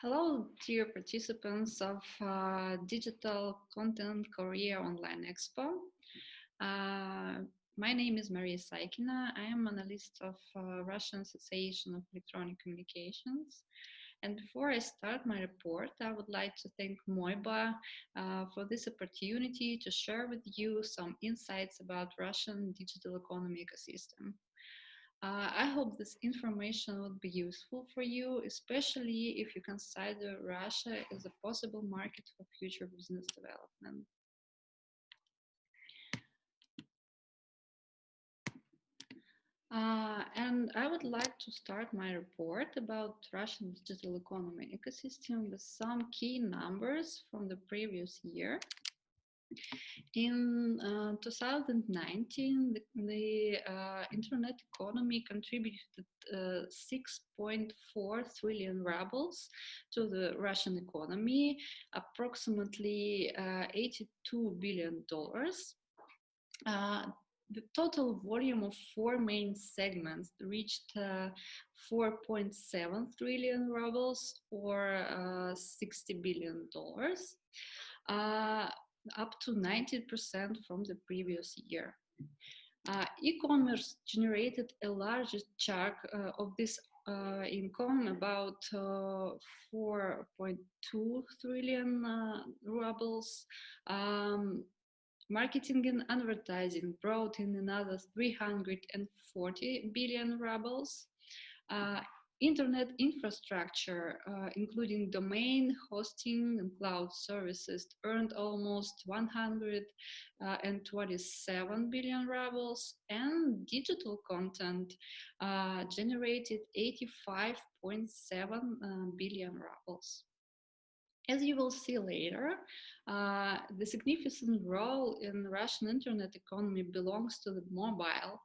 Hello, dear participants of Digital Content Korea Online Expo. Uh, my name is Maria Saykina. I am analyst of Russian Association of Electronic Communications. And before I start my report, I would like to thank Moiba for this opportunity to share with you some insights about Russian digital economy ecosystem. I hope this information would be useful for you, especially if you consider Russia as a possible market for future business development. And I would like to start my report about Russian digital economy ecosystem with some key numbers from the previous year. In 2019, the internet economy contributed 6.4 trillion rubles to the Russian economy, approximately $82 billion. The total volume of four main segments reached 4.7 trillion rubles or $60 billion. Up to 90% from the previous year. E-commerce generated a large chunk of this income, about 4.2 trillion rubles. Marketing and advertising brought in another 340 billion rubles. Internet infrastructure, including domain, hosting, and cloud services, earned almost 127 billion rubles, and digital content generated 85.7 billion rubles. As you will see later, the significant role in the Russian internet economy belongs to the mobile.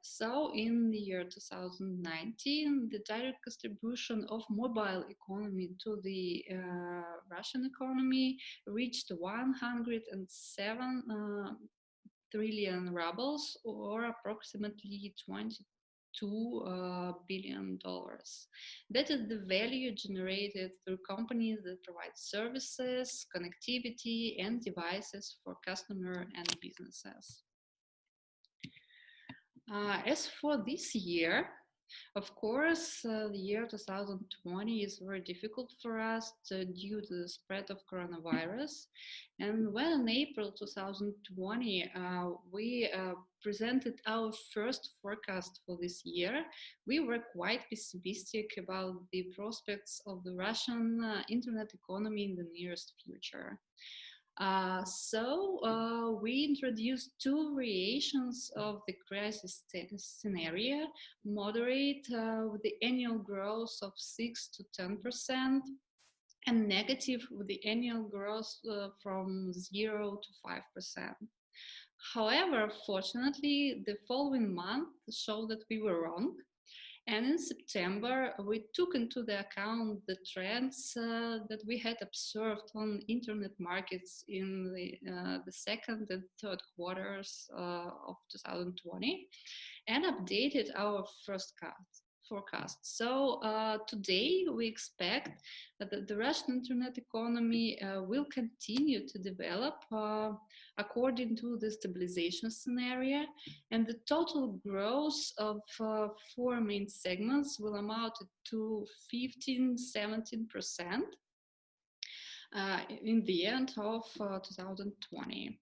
So in the year 2019, the direct contribution of mobile economy to the Russian economy reached 107 trillion rubles, or approximately $22 billion. That is the value generated through companies that provide services, connectivity, and devices for customers and businesses. As for this year, of course, the year 2020 is very difficult for us due to the spread of coronavirus. And when in April 2020, we presented our first forecast for this year, we were quite pessimistic about the prospects of the Russian internet economy in the nearest future. So we introduced two variations of the crisis scenario: moderate with the annual growth of 6 to 10%, and negative with the annual growth from 0 to 5%. However, fortunately, the following month showed that we were wrong. And in September, we took into the account the trends that we had observed on internet markets in the second and third quarters of 2020 and updated our first forecast. So today we expect that the Russian internet economy will continue to develop according to the stabilization scenario, and the total growth of four main segments will amount to 15–17% in the end of 2020.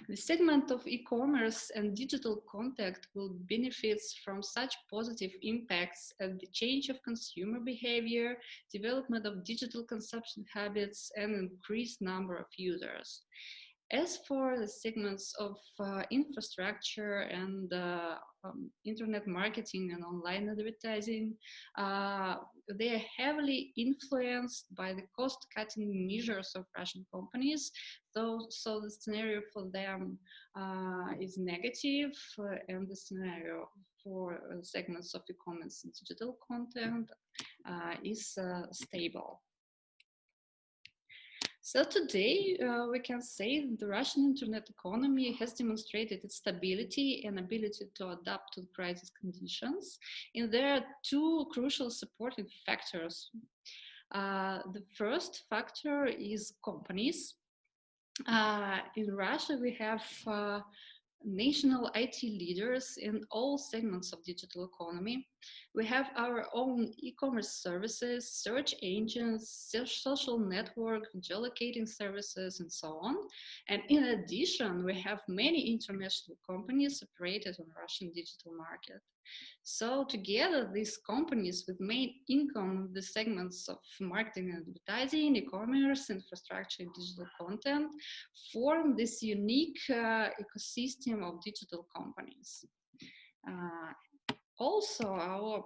The segment of e-commerce and digital contact will benefit from such positive impacts as the change of consumer behavior, development of digital consumption habits, and increased number of users. As for the segments of infrastructure and internet marketing and online advertising, they are heavily influenced by the cost-cutting measures of Russian companies. So the scenario for them is negative, and the scenario for segments of e-commerce and digital content is stable. So today we can say that the Russian internet economy has demonstrated its stability and ability to adapt to crisis conditions. And there are two crucial supporting factors. The first factor is companies. In Russia, we have national IT leaders in all segments of digital economy. We have our own e-commerce services, search engines, social network, geolocating services, and so on. And in addition, we have many international companies operated on Russian digital market. So together, these companies with main income the segments of marketing and advertising, e-commerce, infrastructure, and digital content form this unique ecosystem of digital companies. Also, our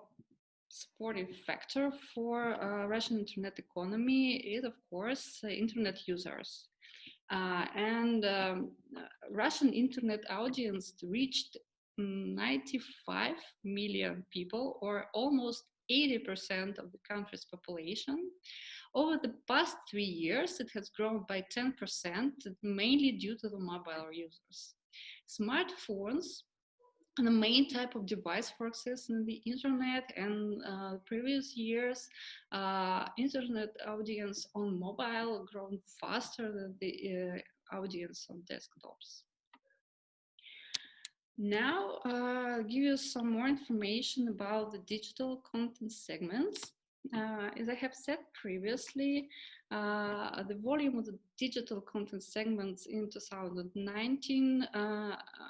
supportive factor for Russian internet economy is, of course, internet users. Russian internet audience reached 95 million people, or almost 80% of the country's population. Over the past 3 years, it has grown by 10%, mainly due to the mobile users. Smartphones, the main type of device for accessing the internet, and previous years, internet audience on mobile grown faster than the audience on desktops. Now, I'll give you some more information about the digital content segments. As I have said previously, the volume of the digital content segments in 2019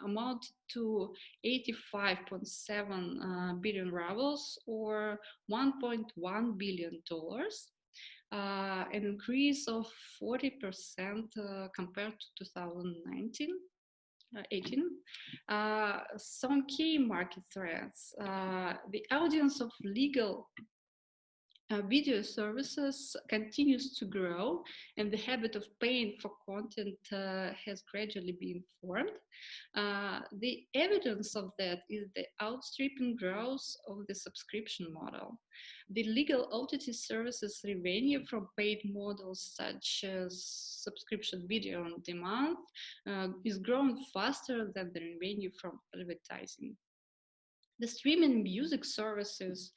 amounted to 85.7 billion rubles, or $1.1 billion, an increase of 40% compared to 2019. 18. Some key market trends. The audience of legal video services continues to grow, and the habit of paying for content has gradually been formed. The evidence of that is the outstripping growth of the subscription model. The legal OTT services revenue from paid models such as subscription video on demand is growing faster than the revenue from advertising. The streaming music services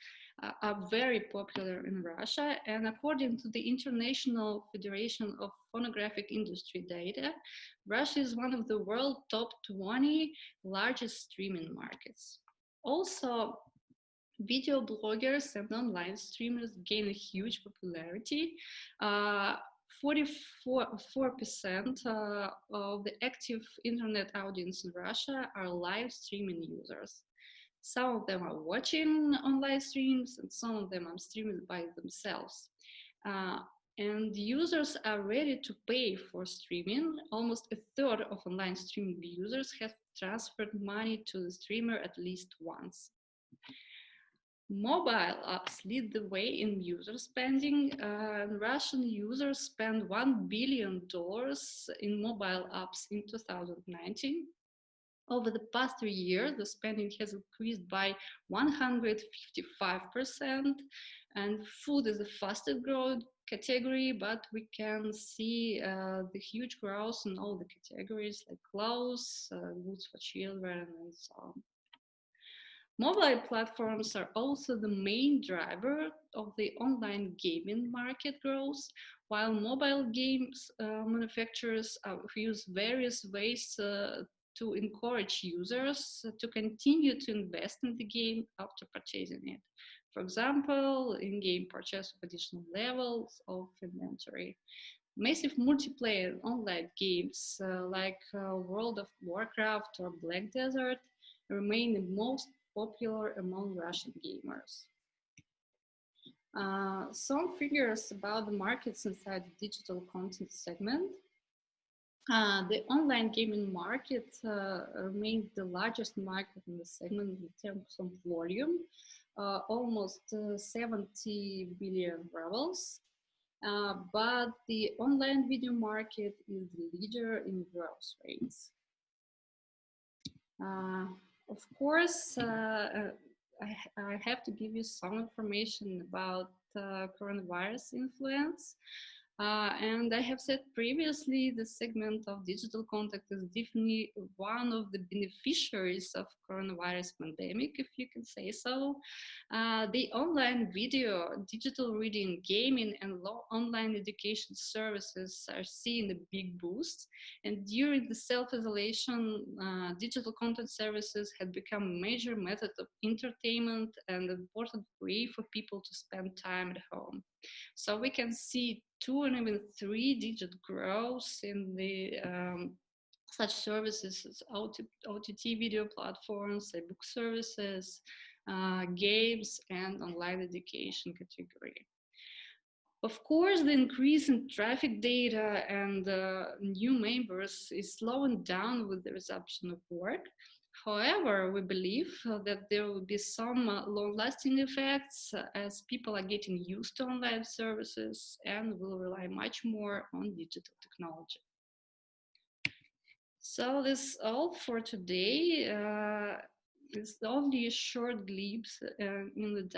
are very popular in Russia, and according to the International Federation of Phonographic Industry data, Russia is one of the world's top 20 largest streaming markets. Also, video bloggers and online streamers gain a huge popularity. 44% of the active internet audience in Russia are live streaming users. Some of them are watching online streams, and some of them are streaming by themselves. And users are ready to pay for streaming. Almost a third of online streaming users have transferred money to the streamer at least once. Mobile apps lead the way in user spending. Russian users spent $1 billion in mobile apps in 2019. Over the past 3 years, the spending has increased by 155%, and food is the fastest growing category, but we can see the huge growth in all the categories like clothes, goods for children, and so on. Mobile platforms are also the main driver of the online gaming market growth, while mobile games manufacturers use various ways to encourage users to continue to invest in the game after purchasing it. For example, in-game purchase of additional levels of inventory. Massive multiplayer online games like World of Warcraft or Black Desert remain the most popular among Russian gamers. Some figures about the markets inside the digital content segment. The online gaming market remains the largest market in the segment in terms of volume, almost 70 billion rubles. But the online video market is the leader in growth rates. Of course, I have to give you some information about coronavirus influence. And I have said previously, the segment of digital contact is definitely one of the beneficiaries of coronavirus pandemic, if you can say so. The online video, digital reading, gaming, and online education services are seeing a big boost. And during the self-isolation, digital content services had become a major method of entertainment and an important way for people to spend time at home. So we can see 2 and even 3 digit growth in the such services as OTT video platforms, book services, games, and online education category. Of course, the increase in traffic data and new members is slowing down with the resumption of work. However, we believe that there will be some long-lasting effects as people are getting used to online services and will rely much more on digital technology. So this is all for today. It's only a short glimpse in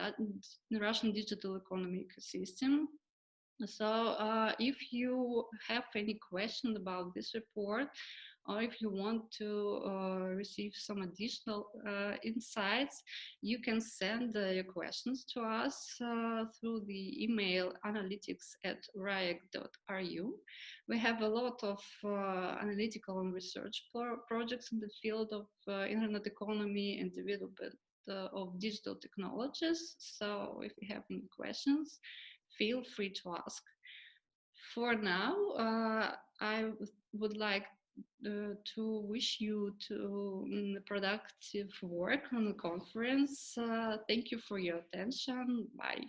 the Russian digital economy ecosystem. So if you have any question about this report, or if you want to receive some additional insights, you can send your questions to us through the email analytics@raec.ru. We have a lot of analytical and research projects in the field of internet economy and development of digital technologies. So if you have any questions, feel free to ask. For now, I would like to wish you to productive work on the conference. Thank you for your attention. Bye.